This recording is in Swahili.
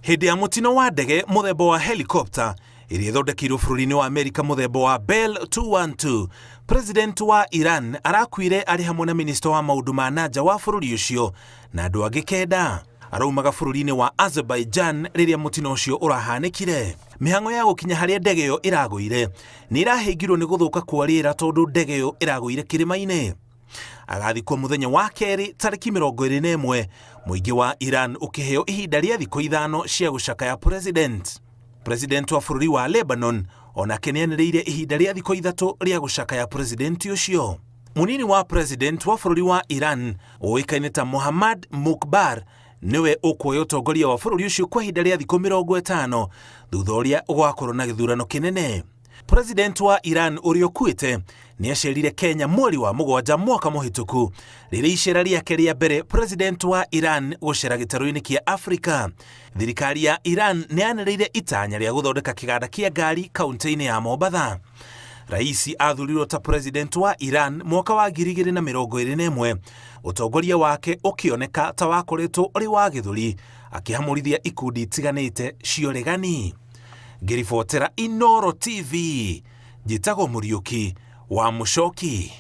Hindi ya mutino wa ndege muthemba wa helicopter iria ithondekirwo bũrũri-inĩ wa Amerika muthemba wa Bell 212, President wa Iran arakuire ari hamwe na minister wa maundu ma nanja wa bũrũri ũcio na andũ angĩ kenda. Araumaga bũrũri-inĩ wa Azerbaijan rĩrĩa mutino ũcio ũrahanĩkire. Mĩhang'o ya gũkinya harĩa ndege ĩyo ĩragũire nĩ irahĩngirwo nĩ gũthũka kwa rĩera tondũ ndege ĩyo ĩragũire kĩrĩma-inĩ. Agathikwo muthenya wa kerĩ tarĩki 21, mũingĩ wa Iran ũkĩheo ihinda rĩa thikũ 5 cia gũcakaya president. President wa bũrũri wa Lebanon onake nĩanĩrĩire ihinda rĩa thikũ 3 rĩa gũcakaya president ũcio. Munini wa president wa bũrũri wa Iran ũĩkaine ta Mohammad Mukbar niwe ũkuoya ũtongoria wa bũrũri ũcio kwa ihinda rĩa thikũ 50 thutha ũrĩa gwakorwo na gĩthurano kĩnene. President wa Iran ũrĩa ũkuĩte nĩacerire Kenya mweri wa 7 mwaka mũhĩtũku rĩrĩa icera rĩake rĩa mbere president wa Iran gũcera gĩtarũ-inĩ kĩa Afrika. Thirikari ya Iran nĩyanĩrĩire itanya rĩa gũthondeka kĩganda kĩa ngari kaunti-inĩ ya Mombatha. Raisi athurirwo ta president wa Iran mwaka wa 2021, ũtongoria wake ũkĩoneka ta wakoretwo ũrĩ wa gĩthũri, akĩhamũrithia ikundi itiganĩte cia ũregani. Ngĩribotera Inooro TV, njĩtagwo Mũriũki wa Mũchoki.